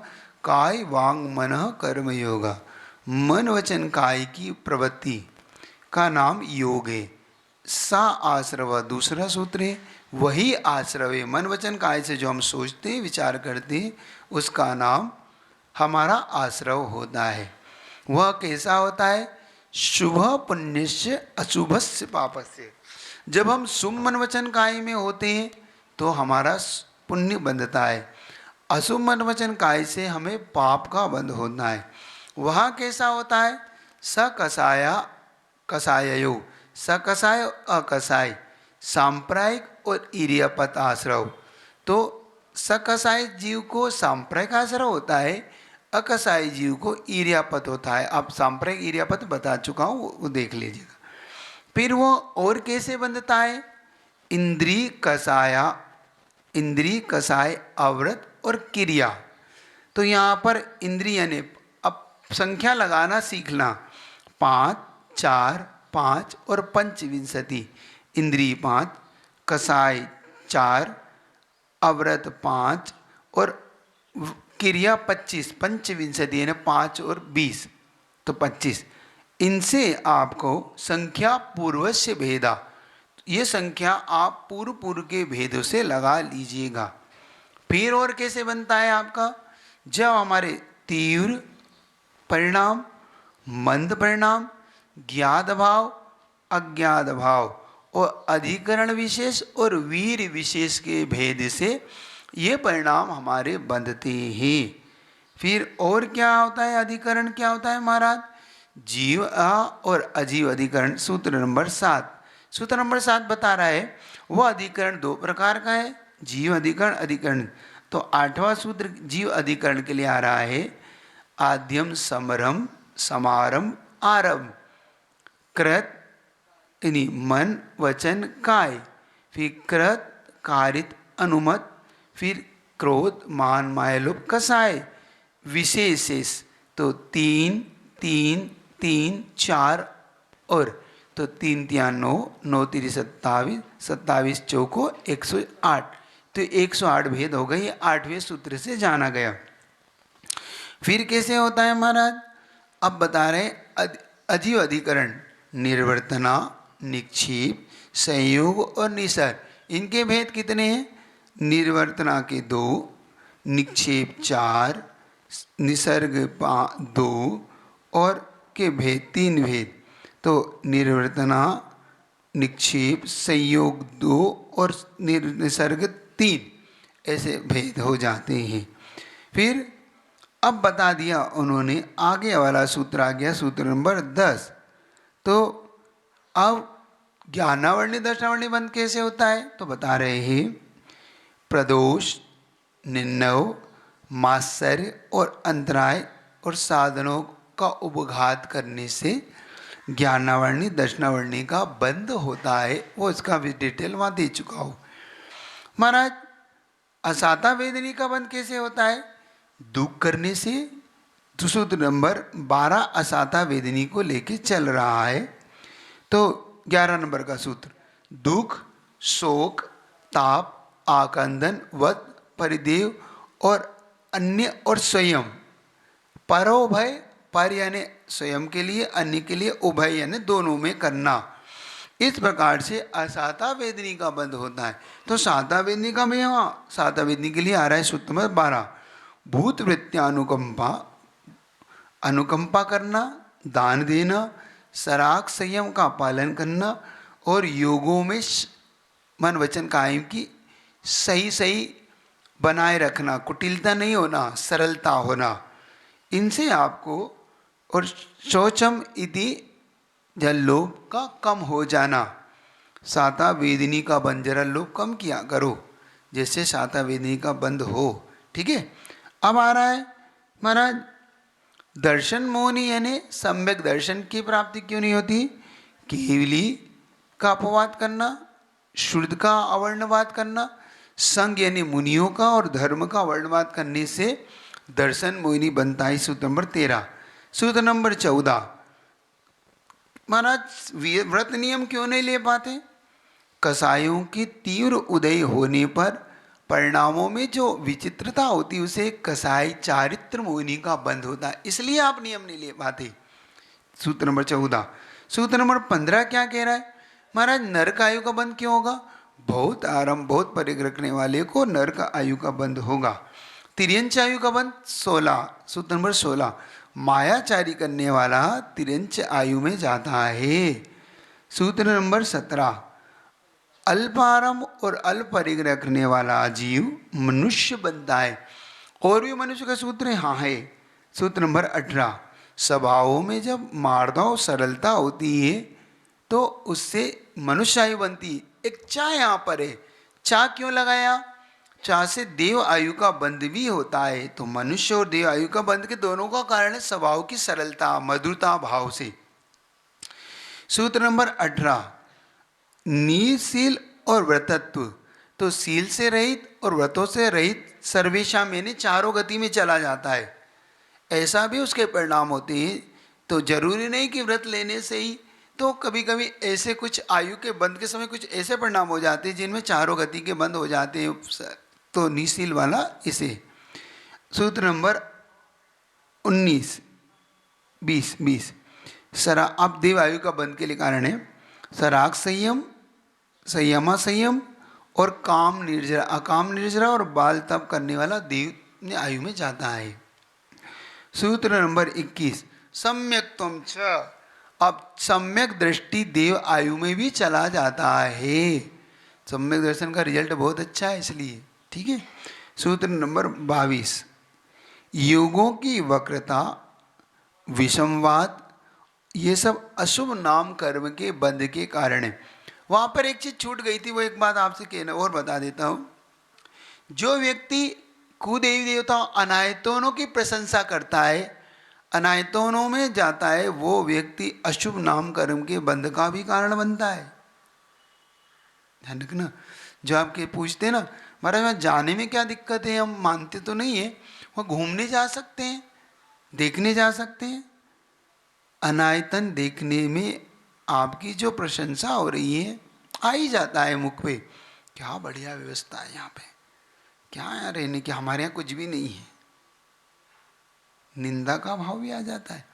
[SPEAKER 1] काय वांग मन कर्म योगा, मन वचन काय की प्रवृत्ति का नाम योग है। सा आश्रव दूसरा सूत्र है, वही आश्रव है मन वचन काय से जो हम सोचते हैं विचार करते हैं उसका नाम हमारा आश्रव होता है। वह कैसा होता है? शुभ पुण्यस्य अशुभस्य पापस्य। जब हम शुभ मन वचन काय में होते हैं तो हमारा पुण्य बंधता है, अशुभ मन वचन काय से हमें पाप का बंध होता है। वह कैसा होता है? सकसाया कसायो, सकसाय अकसाय, सांप्रायिक और इरियापत आश्रव। तो सकसाय जीव को सांप्रायिक आश्रव होता है, अकसाई जीव को इरियापत होता है। आप सांप्रायिक इरियापत बता चुका हूँ, वो देख लीजिएगा। फिर वो और कैसे बंधता है? इंद्रिय कसाया, इंद्रिय कसाय अव्रत और क्रिया। तो यहाँ पर इंद्रिय ने अब संख्या लगाना सीखना, 5, 4, 5 और पंचविंशति। इंद्रिय 5, कसाय 4, अव्रत 5 और क्रिया 25, पंचविंशति यानी 5 और 20 तो 25। इनसे आपको संख्या पूर्व से भेदा, ये संख्या आप पूर्व पूर्व के भेदों से लगा लीजिएगा। फिर और कैसे बनता है आपका? जब हमारे तीव्र परिणाम, मंद परिणाम, ज्ञात भाव, अज्ञात भाव और अधिकरण विशेष और वीर विशेष के भेद से ये परिणाम हमारे बंधते हैं। फिर और क्या होता है? अधिकरण क्या होता है महाराज? जीव और अजीव अधिकरण। सूत्र नंबर 7, सूत्र नंबर 7 बता रहा है वह अधिकरण 2 प्रकार का है, जीव अधिकरण, अधिकरण। तो 8वां सूत्र जीव अधिकरण के लिए आ रहा है आद्यम समरम समारंभ आरंभ, कृत यानी मन वचन काय, फिर कृत कारित अनुमत, फिर क्रोध मान मायलोप कसाय, विशेषेष। तो 3 3 3 4 और तो 3 3 9, 9 3 27, 27 चौको 108। तो 108 भेद हो गए, ये 8वें सूत्र से जाना गया। फिर कैसे होता है महाराज? अब बता रहे अजीव अधिकरण, निर्वर्तना, निक्षेप, संयोग और निसर्ग। इनके भेद कितने हैं? निर्वर्तना के 2, निक्षेप 4, निसर्ग 2 और के भेद 3 भेद। तो निर्वर्तना, निक्षेप, संयोग 2 और निसर्ग 3, ऐसे भेद हो जाते हैं। फिर अब बता दिया उन्होंने, आगे वाला सूत्र आ गया, सूत्र नंबर 10। तो अब ज्ञानावर्णी दर्शनावर्णी बंध कैसे होता है? तो बता रहे हैं प्रदोष, निन्नव, मात्सर्य और अंतराय और साधनों का उपघात करने से ज्ञानावर्णी दर्शनावर्णी का बंध होता है। वो इसका भी डिटेल वहाँ दे चुका हूँ महाराज। असाता वेदनी का बंध कैसे होता है? दुख करने से। सूत्र नंबर 12 असाता वेदनी को लेके चल रहा है। तो 11 नंबर का सूत्र, दुख, शोक, ताप, आकंदन, वध, परिदेव और अन्य और स्वयं। परोभय, पर यानी स्वयं के लिए, अन्य के लिए, उभय यानी दोनों में करना। इस प्रकार से असाता वेदनी का बंध होता है। तो साता वेदनी का में यहाँ साता वेदनी के लिए आ रहा है सूत्र नंबर 12, भूत वृत्त्यानुकंपा, अनुकंपा करना, दान देना, सराग संयम का पालन करना और योगों में मन वचन कायम की सही सही बनाए रखना, कुटिलता नहीं होना, सरलता होना, इनसे आपको, और शौचम इति जल लोभ का कम हो जाना। साता वेदिनी का बंध जरा लोभ कम किया करो, जैसे साता वेदिनी का बंध हो। ठीक है। अब आ रहा है महाराज दर्शन मोहनी, यानी सम्यक दर्शन की प्राप्ति क्यों नहीं होती? केवली का अपवाद करना, शुद्ध का अवर्णवाद करना, संग यानी मुनियों का और धर्म का वर्णवाद करने से दर्शन मोहिनी बनता है। सूत्र नंबर 13। सूत्र नंबर 14, महाराज व्रत नियम क्यों नहीं ले पाते? कसायों की तीव्र उदय होने पर परिणामों में जो विचित्रता होती है उसे कसाई चारित्र मोहिनी का बंध होता है, इसलिए आप नियम नहीं ले पाते। सूत्र नंबर 14। सूत्र नंबर 15 क्या कह रहा है? महाराज नरक आयु का बंध क्यों होगा? बहुत आराम बहुत परिग्रह रखने वाले को नरक आयु का बंध होगा। तिर्यंच आयु का बंध 16। सूत्र नंबर 16, मायाचारी करने वाला तिर्यंच आयु में जाता है। सूत्र नंबर 17, अल्पारम और अल्प परिग्रह रखने वाला जीव मनुष्य बनता है। और भी मनुष्य का सूत्र हाँ है। सूत्र नंबर 18, स्वभावों में जब मार्दव सरलता होती है तो उससे मनुष्य आयु बनती है। एक चा यहाँ पर है, चा क्यों लगाया? चा से देव आयु का बंध भी होता है। तो मनुष्य और देव आयु का बंध के दोनों का कारण है स्वभाव की सरलता, मधुरता भाव से। सूत्र नंबर 18, निशील और व्रतत्व, तो सील से रहित और व्रतों से रहित सर्वेशा में चारों गति में चला जाता है। ऐसा भी उसके परिणाम होते हैं। तो जरूरी नहीं कि व्रत लेने से ही, तो कभी कभी ऐसे कुछ आयु के बंध के समय कुछ ऐसे परिणाम हो जाते हैं जिनमें चारों गति के बंद हो जाते हैं। तो निशील वाला इसे। सूत्र नंबर 19, 20 सरा, अब देव आयु का बंध के लिए कारण है सराग संयम, संयमा संयम और काम निर्जरा, अकाम निर्जरा और बाल तप करने वाला देव आयु में जाता है। सूत्र नंबर 21, सम्यक त्वम च, अब सम्यक दृष्टि देव आयु में भी चला जाता है। सम्यक दर्शन का रिजल्ट बहुत अच्छा है इसलिए। ठीक है। सूत्र नंबर 22, योगों की वक्रता, विषमवाद, ये सब अशुभ नाम कर्म के बंध के कारण है। वहाँ पर एक चीज़ छूट गई थी, वो एक बात आपसे कहना और बता देता हूँ। जो व्यक्ति कुदेवी देवताओं अनायतोनों की प्रशंसा करता है, अनायतोनों में जाता है, वो व्यक्ति अशुभ नाम कर्म के बंध का भी कारण बनता है। ध्यान रखना। जो आपके पूछते ना महाराज वहाँ जाने में क्या दिक्कत है, हम मानते तो नहीं है, वहाँ घूमने जा सकते हैं, देखने जा सकते हैं। अनायतन देखने में आपकी जो प्रशंसा हो रही है आ ही जाता है मुख पे, क्या बढ़िया व्यवस्था है यहाँ पे, क्या यहाँ रहने की, हमारे यहाँ कुछ भी नहीं है। निंदा का भाव भी आ जाता है,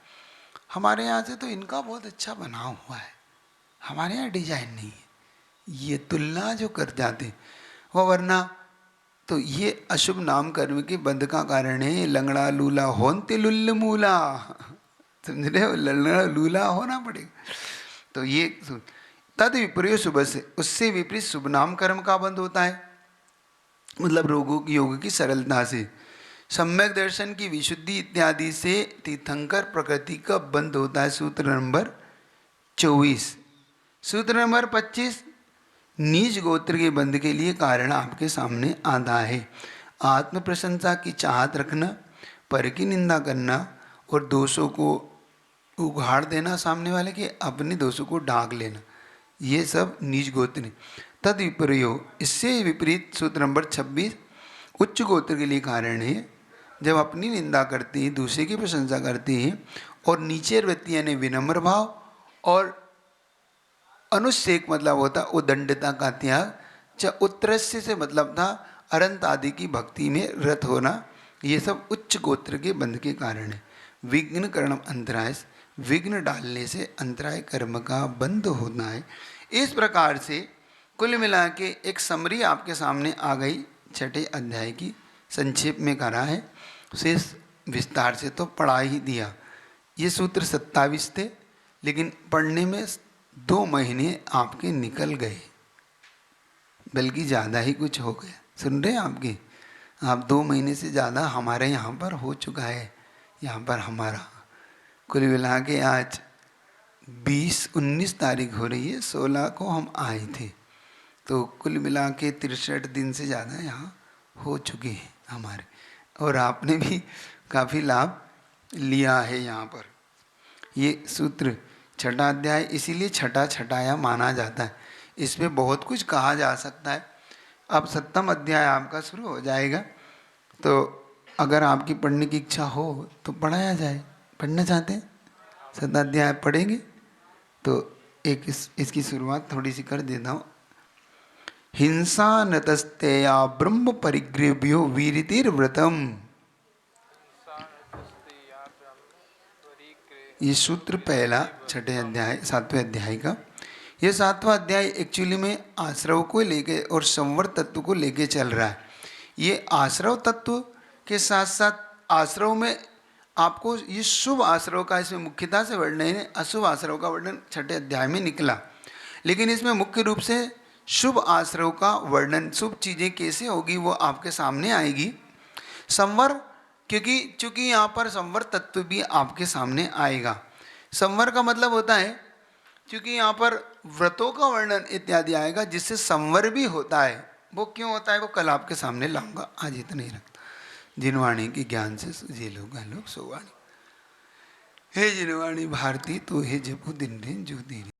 [SPEAKER 1] हमारे यहाँ से तो इनका बहुत अच्छा बना हुआ है, हमारे यहाँ डिजाइन नहीं है। ये तुलना जो कर जाते वो, वरना तो ये अशुभ नाम कर्म के बंध का कारण है। लंगड़ा लूला होन्ते लुल्ल मूला, समझ रहे हो, लंगड़ा लूला होना पड़ेगा। तो ये तद विपरीत शुभ से, उससे विपरीत शुभ नाम कर्म का बंध होता है, मतलब रोगों की योग की सरलता से। सम्यक दर्शन की विशुद्धि इत्यादि से तीर्थंकर प्रकृति का बंध होता है। सूत्र नंबर 24। सूत्र नंबर 25, नीच गोत्र के बंध के लिए कारण आपके सामने आता है। आत्म प्रशंसा की चाहत रखना, पर की निंदा करना और दोषों को उघाड़ देना, सामने वाले के अपने दोषों को ढांक लेना, ये सब नीच गोत्र है। तद विपरीत, इससे विपरीत सूत्र नंबर 26, उच्च गोत्र के लिए कारण है। जब अपनी निंदा करते हैं, दूसरे की प्रशंसा करते हैं, और नीचे वृत्ति यानी विनम्र भाव और अनुच्छेक मतलब होता उदंडता का त्याग, चाहे उत्तरस्य से मतलब था अनंत आदि की भक्ति में रत होना, ये सब उच्च गोत्र के बंध के कारण है। विघ्न कर्म अंतराय, विघ्न डालने से अंतराय कर्म का बंध होना है। इस प्रकार से कुल मिला के एक समरी आपके सामने आ गई छठे अध्याय की। संक्षेप में करा है, शेष विस्तार से तो पढ़ा ही दिया। ये सूत्र 27 थे, लेकिन पढ़ने में 2 महीने आपके निकल गए, बल्कि ज़्यादा ही कुछ हो गया। सुन रहे हैं आपके, आप 2 महीने से ज़्यादा हमारे यहाँ पर हो चुका है। यहाँ पर हमारा कुल मिला के आज 19 तारीख हो रही है, 16 को हम आए थे, तो कुल मिला के 63 दिन से ज़्यादा यहाँ हो चुके हैं हमारे, और आपने भी काफ़ी लाभ लिया है यहाँ पर। ये सूत्र छठा अध्याय इसीलिए छठा छठाया माना जाता है। इसमें बहुत कुछ कहा जा सकता है। अब 7वां अध्याय आपका शुरू हो जाएगा, तो अगर आपकी पढ़ने की इच्छा हो तो पढ़ाया जाए। पढ़ना चाहते हैं 7वां अध्याय पढ़ेंगे तो एक इसकी शुरुआत थोड़ी सी कर देता हूँ। हिंसा नतस्तेया ब्रह्म परिग्रह्यो वीरितिर्व्रतम। ये सूत्र पहला छठे अध्याय 7वें अध्याय का। ये 7वां अध्याय एक्चुअली में आश्रव को लेके और संवर तत्व को लेके चल रहा है। ये आश्रव तत्व के साथ साथ आश्रव में आपको ये शुभ आश्रव का इसमें मुख्यता से वर्णन है, अशुभ आश्रव का वर्णन छठे अध्याय में निकला। लेकिन इसमें मुख्य रूप से शुभ आश्रव का वर्णन, शुभ चीज़ें कैसे होगी वो आपके सामने आएगी। संवर, क्योंकि चूंकि यहाँ पर संवर तत्व भी आपके सामने आएगा। संवर का मतलब होता है, क्योंकि यहाँ पर व्रतों का वर्णन इत्यादि आएगा जिससे संवर भी होता है। वो क्यों होता है वो कल आपके सामने लाऊंगा, आज इतना ही रखता। जिनवाणी के ज्ञान से जे लोग सोवाणी। हे जिनवाणी भारती तो हे जपू दिन दिन जो दिन।